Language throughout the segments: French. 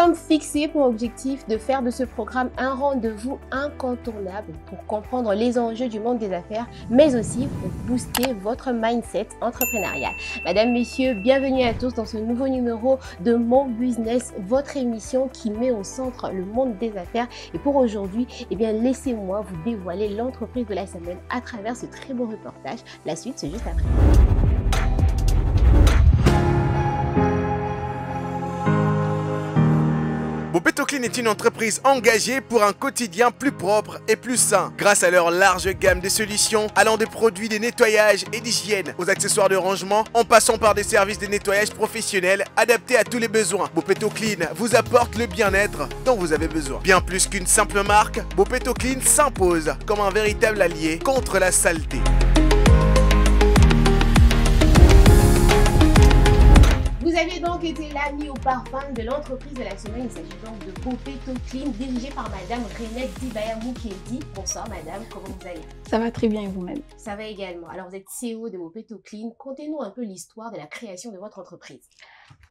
sommes fixés pour objectif de faire de ce programme un rendez-vous incontournable pour comprendre les enjeux du monde des affaires, mais aussi pour booster votre mindset entrepreneurial. Mesdames, messieurs, bienvenue à tous dans ce nouveau numéro de Mon Business, votre émission qui met au centre le monde des affaires. Et pour aujourd'hui, laissez-moi vous dévoiler l'entreprise de la semaine à travers ce très beau reportage. La suite, c'est juste après. Bopeto Clean est une entreprise engagée pour un quotidien plus propre et plus sain. Grâce à leur large gamme de solutions, allant des produits de nettoyage et d'hygiène aux accessoires de rangement, en passant par des services de nettoyage professionnels adaptés à tous les besoins. Bopeto Clean vous apporte le bien-être dont vous avez besoin. Bien plus qu'une simple marque, Bopeto Clean s'impose comme un véritable allié contre la saleté. Vous avez donc été l'ami au parfum de l'entreprise de la semaine. Il s'agit donc de Bopeto Clean, dirigée par Madame Renette Dibaya Moukedi. Bonsoir Madame, comment vous allez? Ça va très bien et vous-même? Ça va également. Alors vous êtes CEO de Bopeto Clean. Contez-nous un peu l'histoire de la création de votre entreprise.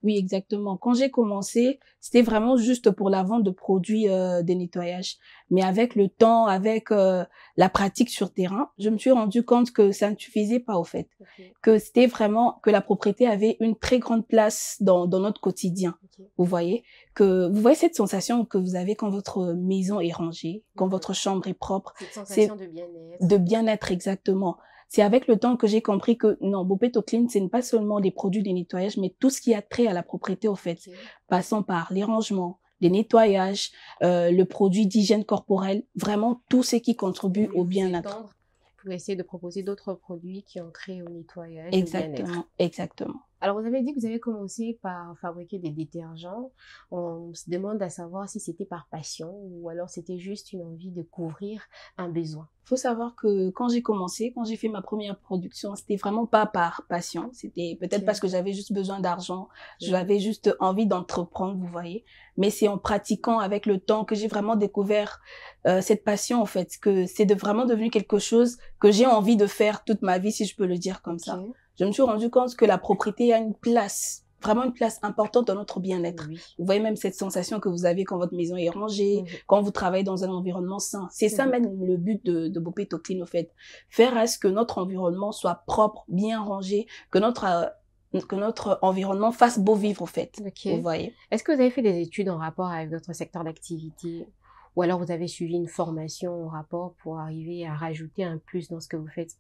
Oui, exactement. Quand j'ai commencé, c'était vraiment juste pour la vente de produits de nettoyage. Mais avec le temps, avec la pratique sur terrain, je me suis rendu compte que ça ne suffisait pas au fait. Okay. Que c'était vraiment que la propriété avait une très grande place dans notre quotidien. Okay. Vous voyez cette sensation que vous avez quand votre maison est rangée, quand votre chambre est propre. Cette sensation de bien-être. De bien-être, exactement. C'est avec le temps que j'ai compris que non, Bopeto Clean, ce n'est pas seulement des produits de nettoyage, mais tout ce qui a trait à la propriété, au fait. Okay. Passant par les rangements, les nettoyages, le produit d'hygiène corporelle, vraiment tout ce qui contribue au bien-être. Pour essayer de proposer d'autres produits qui ont trait au nettoyage. Exactement, exactement. Alors, vous avez dit que vous avez commencé par fabriquer des détergents. On se demande à savoir si c'était par passion ou alors c'était juste une envie de couvrir un besoin. Il faut savoir que quand j'ai commencé, quand j'ai fait ma première production, c'était vraiment pas par passion. C'était peut-être parce que j'avais juste besoin d'argent. J'avais juste envie d'entreprendre, vous voyez. Mais c'est en pratiquant avec le temps que j'ai vraiment découvert cette passion, en fait, que c'est vraiment devenu quelque chose que j'ai envie de faire toute ma vie, si je peux le dire comme ça. Je me suis rendu compte que la propriété a une place, vraiment une place importante dans notre bien-être. Oui. Vous voyez même cette sensation que vous avez quand votre maison est rangée, quand vous travaillez dans un environnement sain. C'est ça même le but de Bopeto Clean, au fait. Faire à ce que notre environnement soit propre, bien rangé, que notre environnement fasse beau vivre, au fait. Okay. Vous voyez. Est-ce que vous avez fait des études en rapport avec votre secteur d'activité? Ou alors vous avez suivi une formation en rapport pour arriver à rajouter un plus dans ce que vous faites?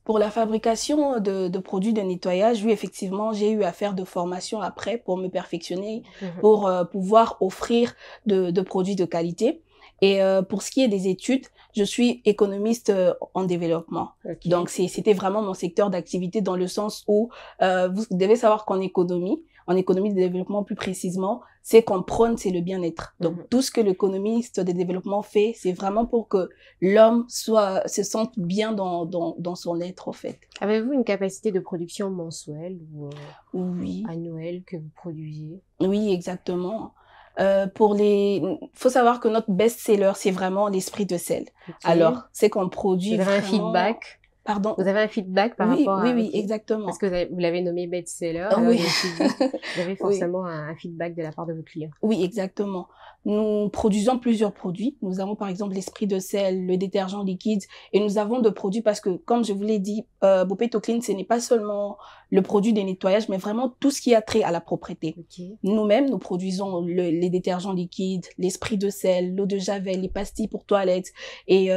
Pour la fabrication de produits de nettoyage, oui, effectivement, j'ai eu à faire de formation après pour me perfectionner, pour pouvoir offrir de produits de qualité. Et pour ce qui est des études, je suis économiste en développement. Okay. Donc, c'était vraiment mon secteur d'activité dans le sens où vous devez savoir qu'en économie de développement plus précisément, c'est qu'on prône, c'est le bien-être. Donc, tout ce que l'économiste de développement fait, c'est vraiment pour que l'homme se sente bien dans son être, en fait. Avez-vous une capacité de production mensuelle ou oui. annuelle que vous produisez? Oui, exactement. Faut savoir que notre best-seller, c'est vraiment l'esprit de sel. Okay. Alors, c'est qu'on produit Vous avez vraiment... un feedback? Pardon? Vous avez un feedback par rapport à... Oui, exactement. Parce que vous l'avez nommé best-seller. Oui. Vous avez forcément un feedback de la part de vos clients. Oui, exactement. Nous produisons plusieurs produits. Nous avons par exemple l'esprit de sel, le détergent liquide, et nous avons de produits parce que, comme je vous l'ai dit, Bopeto Clean, ce n'est pas seulement le produit de nettoyage, mais vraiment tout ce qui a trait à la propreté. Okay. Nous-mêmes, nous produisons les détergents liquides, l'esprit de sel, l'eau de javel, les pastilles pour toilettes, et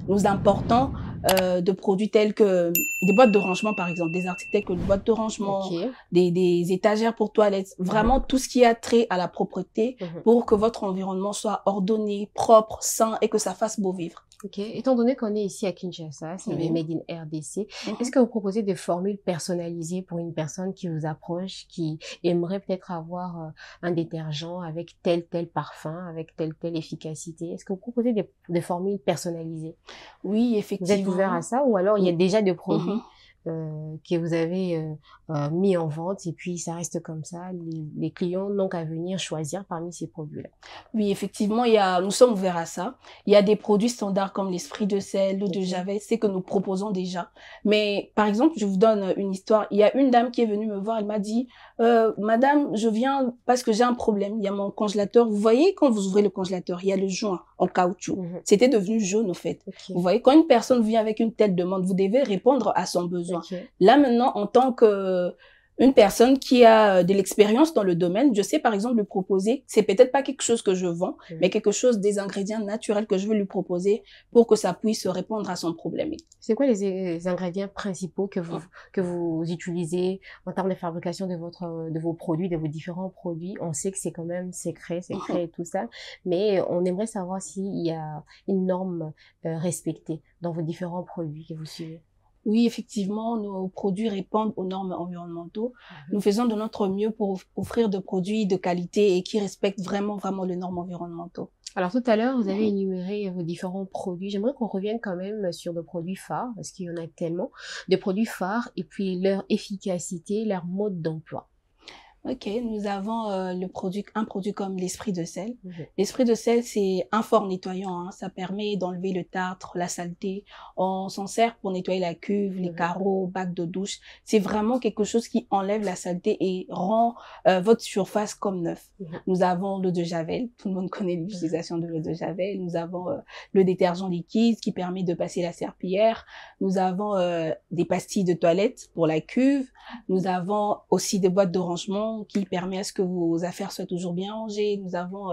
nous importons de produits tels que des boîtes de rangement, par exemple, des articles tels que les boîtes de rangement, okay. des étagères pour toilettes, vraiment tout ce qui a trait à la propreté pour que votre environnement soit ordonné, propre, sain et que ça fasse beau vivre. Ok. Étant donné qu'on est ici à Kinshasa, c'est Made in RDC, est-ce que vous proposez des formules personnalisées pour une personne qui vous approche, qui aimerait peut-être avoir un détergent avec tel parfum, avec telle efficacité? Est-ce que vous proposez des formules personnalisées? Oui, effectivement. Vous êtes ouvert à ça ou alors il y a déjà des produits que vous avez mis en vente et puis ça reste comme ça. Les clients n'ont qu'à venir choisir parmi ces produits-là. Oui, effectivement, nous sommes ouverts à ça. Il y a des produits standards comme l'esprit de sel, l'eau de Javel, c'est que nous proposons déjà. Mais par exemple, je vous donne une histoire. Il y a une dame qui est venue me voir, elle m'a dit Madame, je viens parce que j'ai un problème. Il y a mon congélateur. Vous voyez, quand vous ouvrez le congélateur, il y a le joint en caoutchouc. C'était devenu jaune, au fait. Vous voyez, quand une personne vient avec une telle demande, vous devez répondre à son besoin. Là, maintenant, en tant que une personne qui a de l'expérience dans le domaine, je sais par exemple lui proposer, c'est peut-être pas quelque chose que je vends, mais quelque chose, des ingrédients naturels que je veux lui proposer pour que ça puisse répondre à son problème. C'est quoi les ingrédients principaux que vous utilisez en termes de fabrication de vos produits, de vos différents produits? On sait que c'est quand même secret et tout ça, mais on aimerait savoir s'il y a une norme respectée dans vos différents produits que vous suivez. Oui, effectivement, nos produits répondent aux normes environnementaux. Nous faisons de notre mieux pour offrir des produits de qualité et qui respectent vraiment les normes environnementaux. Alors tout à l'heure, vous avez énuméré vos différents produits. J'aimerais qu'on revienne quand même sur nos produits phares, parce qu'il y en a tellement, des produits phares et puis leur efficacité, leur mode d'emploi. Ok, nous avons un produit comme l'esprit de sel. L'esprit de sel, c'est un fort nettoyant. Hein. Ça permet d'enlever le tartre, la saleté. On s'en sert pour nettoyer la cuve, les carreaux, bacs de douche. C'est vraiment quelque chose qui enlève la saleté et rend votre surface comme neuf. Nous avons l'eau de Javel. Tout le monde connaît l'utilisation de l'eau de Javel. Nous avons le détergent liquide qui permet de passer la serpillière. Nous avons des pastilles de toilette pour la cuve. Nous avons aussi des boîtes de rangement qui permet à ce que vos affaires soient toujours bien rangées. Nous avons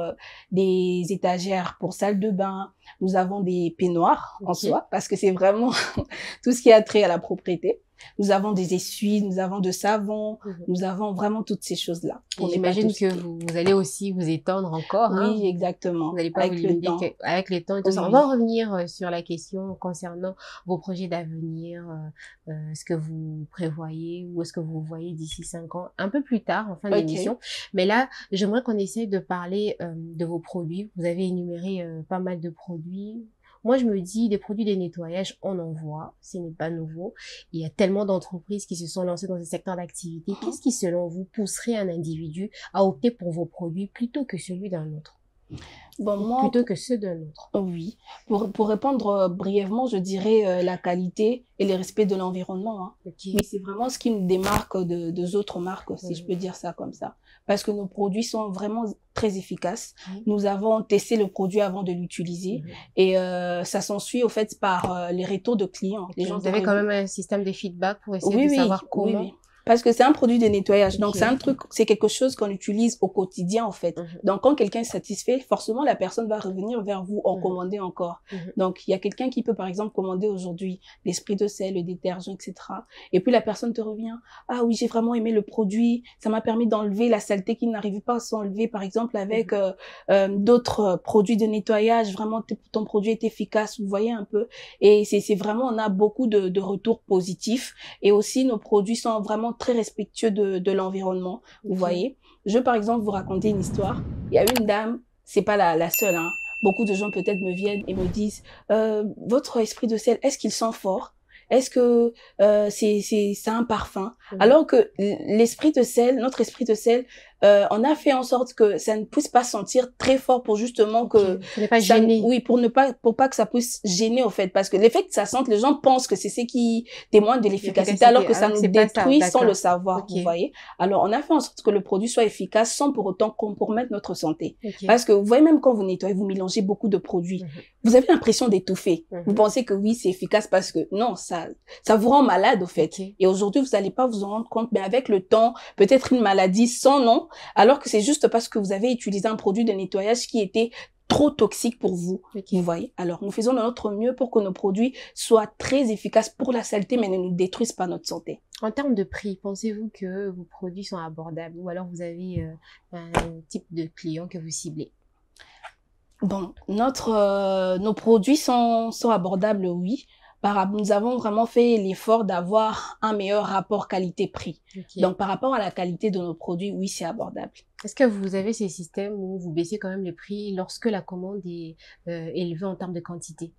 des étagères pour salle de bain. Nous avons des peignoirs en soi, parce que c'est vraiment tout ce qui a trait à la propriété. Nous avons des essuies, nous avons de savon, nous avons vraiment toutes ces choses-là. J'imagine que vous allez aussi vous étendre encore. Oui, exactement. Vous n'allez pas vous limiter avec le temps et tout ça. On va revenir sur la question concernant vos projets d'avenir, ce que vous prévoyez ou est-ce que vous voyez d'ici 5 ans, un peu plus tard en fin d'émission. Mais là, j'aimerais qu'on essaye de parler de vos produits. Vous avez énuméré pas mal de produits. Moi, je me dis, des produits de nettoyage, on en voit, ce n'est pas nouveau. Il y a tellement d'entreprises qui se sont lancées dans ce secteur d'activité. Qu'est-ce qui, selon vous, pousserait un individu à opter pour vos produits plutôt que celui d'un autre? Plutôt que ceux d'un autre. Oui. Pour répondre brièvement, je dirais la qualité et le respect de l'environnement. Hein. Mais c'est vraiment ce qui nous démarque de autres marques, si je peux dire ça comme ça. Parce que nos produits sont vraiment très efficaces. Nous avons testé le produit avant de l'utiliser et ça s'ensuit au fait par les retours de clients. Les gens, vous avez quand même un système de feedback pour essayer de savoir comment. Oui. Parce que c'est un produit de nettoyage. Donc, c'est quelque chose qu'on utilise au quotidien, en fait. Donc, quand quelqu'un est satisfait, forcément, la personne va revenir vers vous en commander encore. Donc, il y a quelqu'un qui peut, par exemple, commander aujourd'hui l'esprit de sel, le détergent, etc. Et puis, la personne te revient. Ah oui, j'ai vraiment aimé le produit. Ça m'a permis d'enlever la saleté qui n'arrivait pas à s'enlever, par exemple, avec d'autres produits de nettoyage. Vraiment, ton produit est efficace. Vous voyez un peu. Et c'est vraiment, on a beaucoup de retours positifs. Et aussi, nos produits sont vraiment très respectueux de l'environnement, vous voyez. Je vais par exemple vous raconter une histoire. Il y a une dame, c'est pas la seule, hein. Beaucoup de gens peut-être me viennent et me disent votre esprit de sel, est-ce qu'il sent fort? Est-ce que c'est un parfum? Alors que l'esprit de sel, notre esprit de sel, on a fait en sorte que ça ne puisse pas sentir très fort pour justement que ça n'est pas gêné. Oui, pour pas que ça puisse gêner au fait, parce que l'effet que ça sente, les gens pensent que c'est ce qui témoigne de l'efficacité, alors que ça nous détruit sans le savoir, vous voyez. Alors on a fait en sorte que le produit soit efficace sans pour autant compromettre notre santé, parce que vous voyez, même quand vous nettoyez, vous mélangez beaucoup de produits, vous avez l'impression d'étouffer. Vous pensez que oui, c'est efficace parce que non, ça vous rend malade au fait. Et aujourd'hui, vous n'allez pas vous en rendre compte, mais avec le temps, peut-être une maladie sans nom, alors que c'est juste parce que vous avez utilisé un produit de nettoyage qui était trop toxique pour vous, vous voyez. Alors, nous faisons de notre mieux pour que nos produits soient très efficaces pour la saleté, mais ne nous détruisent pas notre santé. En termes de prix, pensez-vous que vos produits sont abordables ou alors vous avez un type de client que vous ciblez? Bon, nos produits sont abordables, oui. Nous avons vraiment fait l'effort d'avoir un meilleur rapport qualité-prix. Donc, par rapport à la qualité de nos produits, oui, c'est abordable. Est-ce que vous avez ces systèmes où vous baissez quand même les prix lorsque la commande est élevée en termes de quantité?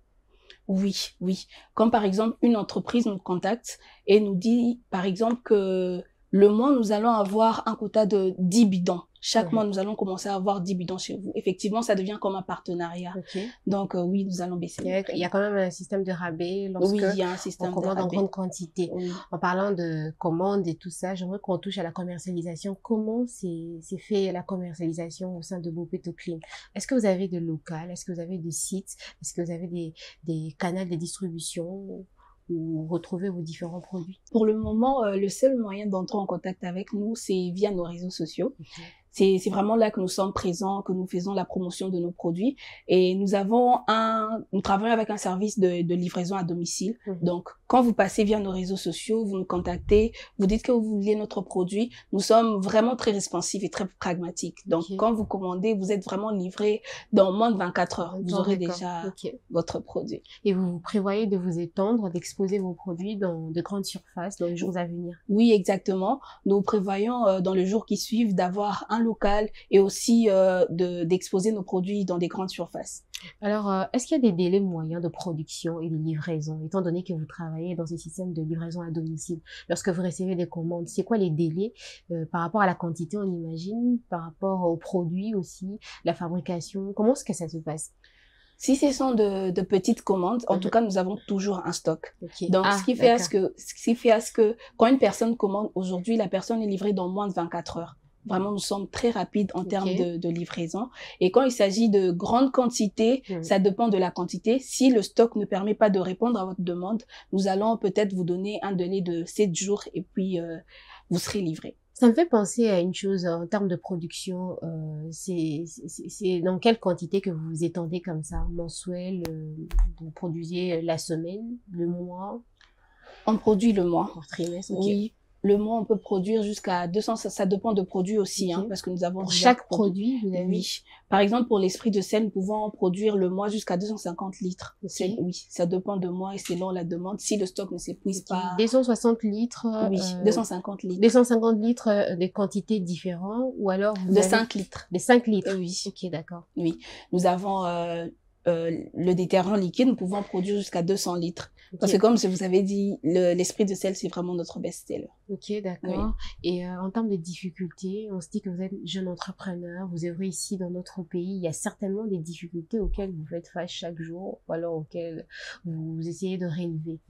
Oui, oui. Comme par exemple, une entreprise nous contacte et nous dit, par exemple, que le mois, nous allons avoir un quota de 10 bidons. Chaque mois, nous allons commencer à avoir 10 bidons chez vous. Effectivement, ça devient comme un partenariat. Ok. Donc, oui, nous allons baisser. Il y a quand même un système de rabais lorsque Oui, il y a un système on commande de en rabais. grande quantité. Oui. En parlant de commandes et tout ça, j'aimerais qu'on touche à la commercialisation. Comment c'est fait la commercialisation au sein de Bopeto Clean? Est-ce que vous avez de local? Est-ce que vous avez des sites? Est-ce que vous avez des canaux de distribution où vous retrouvez vos différents produits? Pour le moment, le seul moyen d'entrer en contact avec nous, c'est via nos réseaux sociaux. Okay. C'est vraiment là que nous sommes présents, que nous faisons la promotion de nos produits. Et nous travaillons avec un service de livraison à domicile. Donc, quand vous passez via nos réseaux sociaux, vous nous contactez, vous dites que vous voulez notre produit. Nous sommes vraiment très responsifs et très pragmatiques. Donc, quand vous commandez, vous êtes vraiment livré dans moins de 24 heures. Vous aurez déjà votre produit. Et vous prévoyez de vous étendre, d'exposer vos produits dans de grandes surfaces dans les jours à venir? Oui, exactement. Nous prévoyons dans les jours qui suivent d'avoir un local et aussi d'exposer nos produits dans des grandes surfaces. Alors, est-ce qu'il y a des délais moyens de production et de livraison, étant donné que vous travaillez dans ces systèmes de livraison à domicile? Lorsque vous recevez des commandes, c'est quoi les délais par rapport à la quantité, on imagine, par rapport aux produits aussi, la fabrication? Comment est-ce que ça se passe? Si ce sont de petites commandes, en tout cas, nous avons toujours un stock. Okay. Donc, ce qui fait à ce que quand une personne commande aujourd'hui, la personne est livrée dans moins de 24 heures. Vraiment, nous sommes très rapides en termes de livraison. Et quand il s'agit de grandes quantités, ça dépend de la quantité. Si le stock ne permet pas de répondre à votre demande, nous allons peut-être vous donner un délai de 7 jours et puis vous serez livré. Ça me fait penser à une chose en termes de production. C'est dans quelle quantité que vous vous étendez comme ça, mensuel, vous produisez la semaine, le mois? On produit le mois. Par trimestre, oui. Le mois, on peut produire jusqu'à 200, ça dépend de produits aussi, hein, parce que nous avons... Pour chaque produit, vous avez... Oui. Par exemple, pour l'esprit de sel, nous pouvons produire le mois jusqu'à 250 litres. Oui, ça dépend de moi et selon la demande, si le stock ne s'épuise pas. 260 litres. Oui, 250 litres. 250 litres de quantités différentes, ou alors... De 5 litres. De 5 litres. Oui. Ok, d'accord. Oui. Nous avons le détergent liquide, nous pouvons produire jusqu'à 200 litres. Parce que comme je vous avais dit, l'esprit de sel, c'est vraiment notre best-seller. Ok, d'accord. Oui. Et en termes de difficultés, on se dit que vous êtes jeune entrepreneur, vous œuvrez ici dans notre pays. Il y a certainement des difficultés auxquelles vous faites face chaque jour, ou alors auxquelles vous essayez de relever.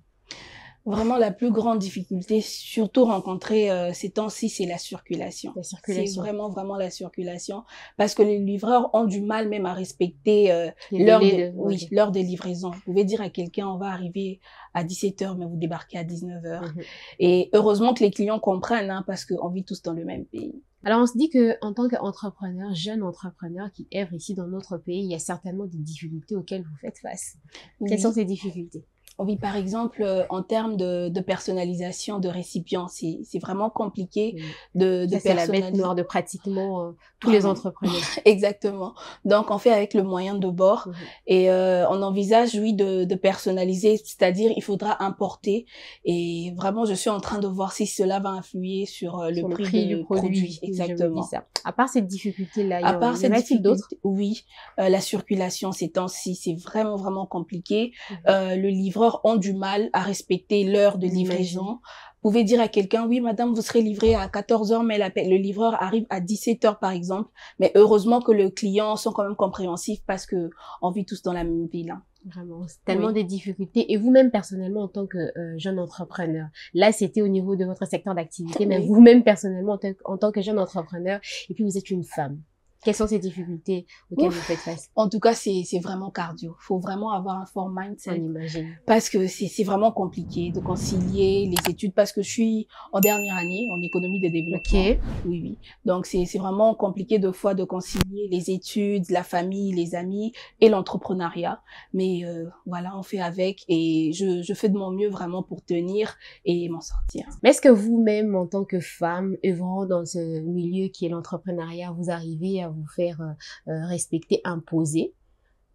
Vraiment, la plus grande difficulté, surtout rencontrée ces temps-ci, c'est la circulation. La circulation. C'est vraiment la circulation. Parce que les livreurs ont du mal même à respecter l'heure de livraison. Vous pouvez dire à quelqu'un, on va arriver à 17h, mais vous débarquez à 19h. Et heureusement que les clients comprennent, hein, parce qu'on vit tous dans le même pays. Alors, on se dit que en tant qu'entrepreneur, jeune entrepreneur qui œuvre ici dans notre pays, il y a certainement des difficultés auxquelles vous faites face. Quelles sont ces difficultés? Oui, par exemple, en termes de personnalisation de récipients, c'est vraiment compliqué de personnaliser. C'est la bête noire de pratiquement tous les entrepreneurs. Exactement. Donc, on fait avec le moyen de bord et on envisage, oui, de personnaliser, c'est-à-dire il faudra importer. Et vraiment, je suis en train de voir si cela va influer sur le prix du produit. Exactement. Ça. À part cette difficulté-là, il y en a-t-il d'autres? Oui, la circulation ces temps-ci, c'est vraiment compliqué. Le livreur ont du mal à respecter l'heure de livraison. Vous pouvez dire à quelqu'un, oui, madame, vous serez livré à 14h, mais le livreur arrive à 17h, par exemple. Mais heureusement que les clients sont quand même compréhensifs parce que on vit tous dans la même ville. Hein. Vraiment, c'est tellement des difficultés. Et vous-même, personnellement, en tant que jeune entrepreneur, là, c'était au niveau de votre secteur d'activité, mais vous-même, personnellement, en tant que jeune entrepreneur, et puis vous êtes une femme. Quelles sont ces difficultés auxquelles vous faites face? En tout cas, c'est vraiment cardio. Faut vraiment avoir un fort mindset. On imagine. Parce que c'est vraiment compliqué de concilier les études parce que je suis en dernière année en économie de développement. Okay. Oui. Donc, c'est vraiment compliqué de fois de concilier les études, la famille, les amis et l'entrepreneuriat. Mais voilà, on fait avec et je fais de mon mieux vraiment pour tenir et m'en sortir. Mais est-ce que vous-même, en tant que femme, œuvrant dans ce milieu qui est l'entrepreneuriat, vous arrivez à vous faire respecter, imposer,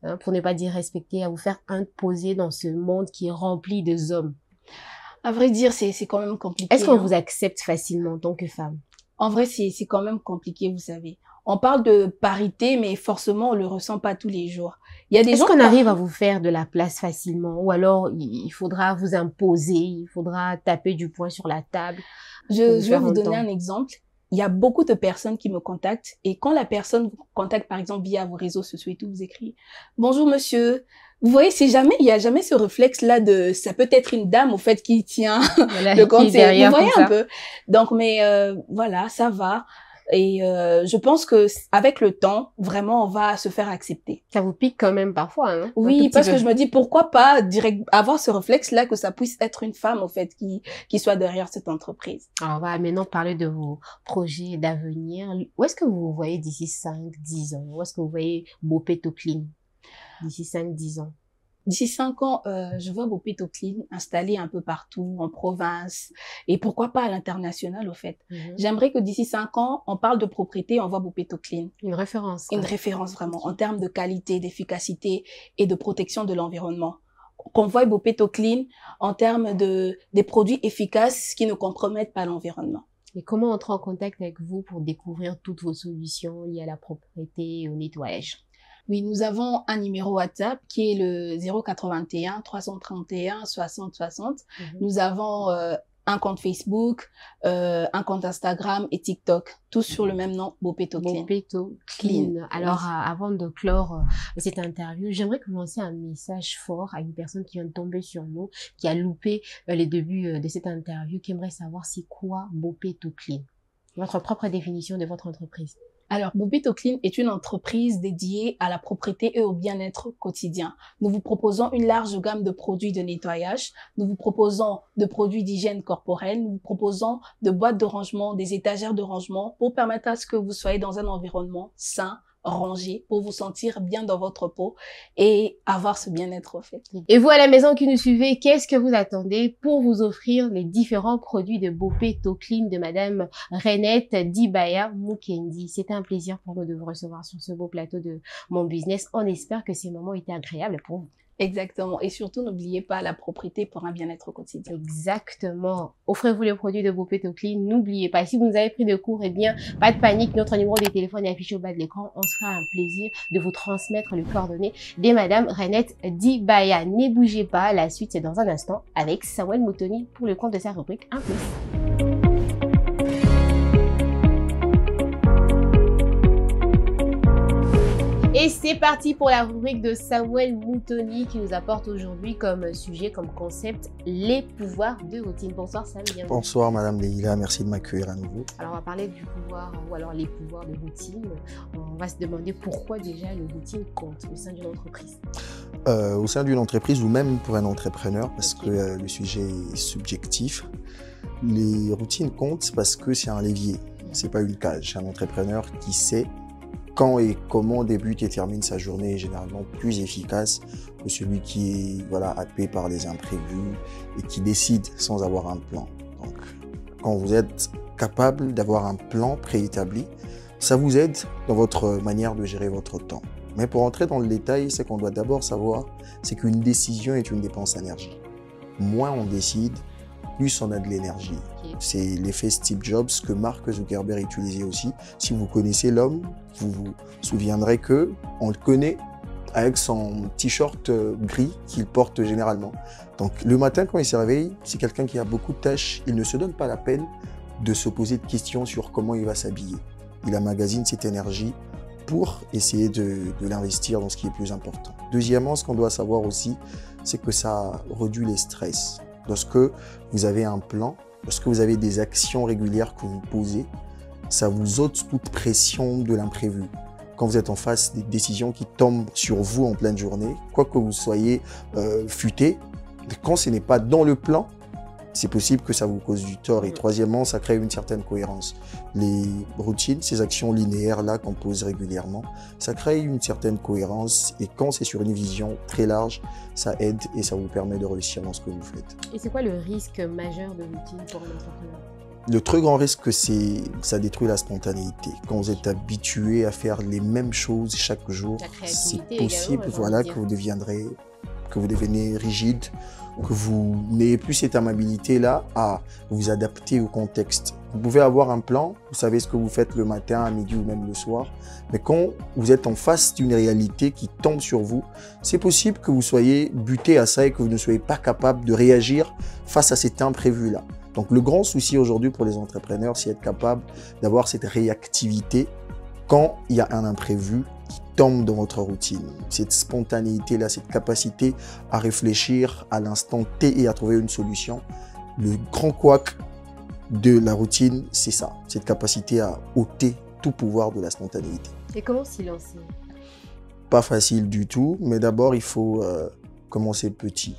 hein, pour ne pas dire respecter, à vous faire imposer dans ce monde qui est rempli de hommes? À vrai dire, c'est quand même compliqué. Est-ce qu'on vous accepte facilement en tant que femme? En vrai, c'est quand même compliqué, vous savez. on parle de parité, mais forcément, on le ressent pas tous les jours. Il y a des Est-ce gens qu'on arrive à vous faire de la place facilement ou alors il faudra vous imposer, il faudra taper du poing sur la table? Je vais vous donner un exemple. Il y a beaucoup de personnes qui me contactent et quand la personne vous contacte, par exemple, via vos réseaux sociaux et tout, vous écrit « Bonjour monsieur ». Vous voyez, il y a jamais ce réflexe-là de, ça peut être une dame, au fait, qui tient Voilà, le compte. Vous voyez un peu. Donc, mais, voilà, ça va. Et je pense que avec le temps, vraiment, on va se faire accepter. Ça vous pique quand même parfois, hein? Oui, parce que je me dis, pourquoi pas avoir ce réflexe-là que ça puisse être une femme, au fait, qui soit derrière cette entreprise. Alors, on va maintenant parler de vos projets d'avenir. Où est-ce que vous vous voyez d'ici 5, 10 ans? Où est-ce que vous voyez Bopeto Clean d'ici 5, 10 ans? D'ici 5 ans, je vois Bopeto Clean installé un peu partout, en province, et pourquoi pas à l'international, au fait. J'aimerais que d'ici 5 ans, on parle de propriété, on voit Bopeto Clean. Une référence. Une référence, vraiment, en termes de qualité, d'efficacité et de protection de l'environnement. Qu'on voit Bopeto Clean en termes des produits efficaces qui ne compromettent pas l'environnement. Et comment entrer en contact avec vous pour découvrir toutes vos solutions liées à la propriété et au nettoyage? Oui, nous avons un numéro WhatsApp qui est le 081 331 60 60. Nous avons un compte Facebook, un compte Instagram et TikTok, tous sur le même nom, Bopeto Clean. Bopeto Clean. Alors, avant de clore cette interview, j'aimerais que vous lanciez un message fort à une personne qui vient de tomber sur nous, qui a loupé les débuts de cette interview, qui aimerait savoir c'est quoi Bopeto Clean, votre propre définition de votre entreprise. Alors, Bopeto Clean est une entreprise dédiée à la propreté et au bien-être quotidien. Nous vous proposons une large gamme de produits de nettoyage. Nous vous proposons de produits d'hygiène corporelle. Nous vous proposons de boîtes de rangement, des étagères de rangement pour permettre à ce que vous soyez dans un environnement sain, rangé, pour vous sentir bien dans votre peau et avoir ce bien-être au fait. Et vous à la maison qui nous suivez, qu'est-ce que vous attendez pour vous offrir les différents produits de Bopeto Clean de Madame Renette Dibaya Mukendi? C'était un plaisir pour nous de vous recevoir sur ce beau plateau de Mon Business. On espère que ces moments étaient agréables pour vous. Exactement. Et surtout, n'oubliez pas la propriété pour un bien-être quotidien. Exactement. Offrez-vous les produits de Bopeto Clean. N'oubliez pas. Si vous nous avez pris de court, eh bien, pas de panique. Notre numéro de téléphone est affiché au bas de l'écran. On se fera un plaisir de vous transmettre les coordonnées des Madame Renette Dibaya. Ne bougez pas. La suite, c'est dans un instant avec Samuel Moutoni pour le compte de sa rubrique 1+. Et c'est parti pour la rubrique de Samuel Moutoni qui nous apporte aujourd'hui comme sujet, comme concept, les pouvoirs de routine. Bonsoir Sam, bienvenue. Bonsoir Madame Leïla, merci de m'accueillir à nouveau. Alors on va parler du pouvoir, ou alors les pouvoirs de routine. On va se demander pourquoi déjà le routine compte au sein d'une entreprise. Au sein d'une entreprise ou même pour un entrepreneur, parce que le sujet est subjectif. Les routines comptent parce que c'est un levier, c'est pas une cage. Un entrepreneur qui sait quand et comment débute et termine sa journée est généralement plus efficace que celui qui est happé par les imprévus et qui décide sans avoir un plan. Donc, quand vous êtes capable d'avoir un plan préétabli, ça vous aide dans votre manière de gérer votre temps. Mais pour entrer dans le détail, ce qu'on doit d'abord savoir, c'est qu'une décision est une dépense d'énergie. Moins on décide, plus on a de l'énergie. C'est l'effet Steve Jobs que Mark Zuckerberg utilisait aussi. Si vous connaissez l'homme, vous vous souviendrez que on le connaît avec son t-shirt gris qu'il porte généralement. Donc le matin quand il se réveille, c'est quelqu'un qui a beaucoup de tâches. Il ne se donne pas la peine de se poser de questions sur comment il va s'habiller. Il emmagasine cette énergie pour essayer de l'investir dans ce qui est plus important. Deuxièmement, ce qu'on doit savoir aussi, c'est que ça réduit les stress. Lorsque vous avez un plan, lorsque vous avez des actions régulières que vous posez, ça vous ôte toute pression de l'imprévu. Quand vous êtes en face des décisions qui tombent sur vous en pleine journée, quoi que vous soyez futé, quand ce n'est pas dans le plan, c'est possible que ça vous cause du tort. Et troisièmement, ça crée une certaine cohérence. Les routines, ces actions linéaires-là qu'on pose régulièrement, ça crée une certaine cohérence. Et quand c'est sur une vision très large, ça aide et ça vous permet de réussir dans ce que vous faites. Et c'est quoi le risque majeur de routine pour un entrepreneur? Le très grand risque, c'est ça détruit la spontanéité. Quand vous êtes habitué à faire les mêmes choses chaque jour, c'est possible que vous deviendrez que vous devenez rigide, que vous n'ayez plus cette amabilité-là à vous adapter au contexte. Vous pouvez avoir un plan, vous savez ce que vous faites le matin, à midi ou même le soir, mais quand vous êtes en face d'une réalité qui tombe sur vous, c'est possible que vous soyez buté à ça et que vous ne soyez pas capable de réagir face à cet imprévu-là. Donc le grand souci aujourd'hui pour les entrepreneurs, c'est être capable d'avoir cette réactivité quand il y a un imprévu qui tombe dans votre routine. Cette spontanéité-là, cette capacité à réfléchir à l'instant T et à trouver une solution. Le grand couac de la routine, c'est ça, cette capacité à ôter tout pouvoir de la spontanéité. Et comment s'y lancer? Pas facile du tout, mais d'abord il faut commencer petit.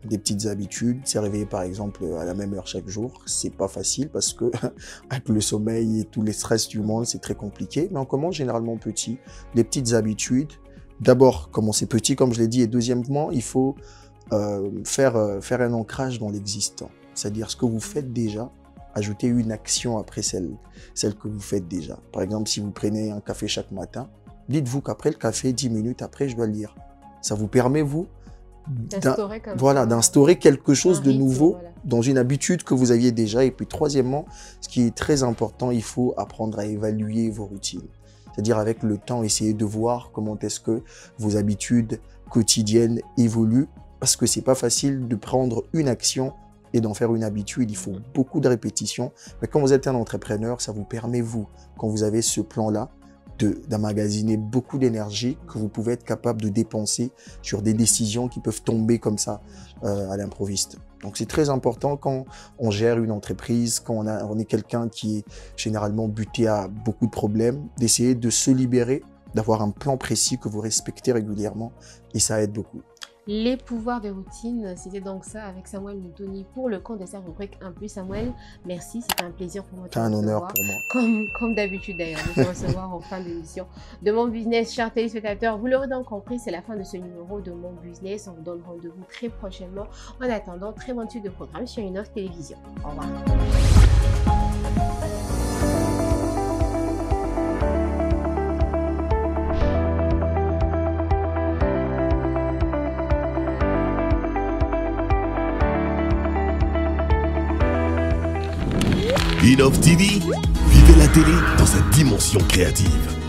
Des petites habitudes, se réveiller par exemple à la même heure chaque jour, c'est pas facile parce que avec le sommeil et tous les stress du monde, c'est très compliqué, mais on commence généralement petit. Les petites habitudes, d'abord commencer petit comme je l'ai dit, et deuxièmement, il faut faire un ancrage dans l'existant, c'est-à-dire ce que vous faites déjà, ajouter une action après celle que vous faites déjà. Par exemple, si vous prenez un café chaque matin, dites-vous qu'après le café, 10 minutes après, je dois le lire. Ça vous permet, vous, d'instaurer quelque chose de nouveau dans une habitude que vous aviez déjà. Et puis troisièmement, ce qui est très important, il faut apprendre à évaluer vos routines. C'est-à-dire avec le temps, essayer de voir comment est-ce que vos habitudes quotidiennes évoluent. Parce que c'est pas facile de prendre une action et d'en faire une habitude. Il faut beaucoup de répétitions. Mais quand vous êtes un entrepreneur, ça vous permet, vous, quand vous avez ce plan-là, d'emmagasiner beaucoup d'énergie que vous pouvez être capable de dépenser sur des décisions qui peuvent tomber comme ça à l'improviste. Donc c'est très important quand on gère une entreprise, quand on est quelqu'un qui est généralement buté à beaucoup de problèmes, d'essayer de se libérer, d'avoir un plan précis que vous respectez régulièrement et ça aide beaucoup. Les pouvoirs des routines, c'était donc ça avec Samuel Moutoni pour le compte de sa rubrique 1+. Samuel, merci, c'était un plaisir pour moi. C'est un honneur pour moi. Comme d'habitude d'ailleurs, de vous recevoir en fin d'émission de Mon Business. Chers téléspectateurs, vous l'aurez donc compris, c'est la fin de ce numéro de Mon Business. On vous donne rendez-vous très prochainement. En attendant, très bonne suite de programme sur une autre télévision. Au revoir. Innov TV, vivez la télé dans sa dimension créative.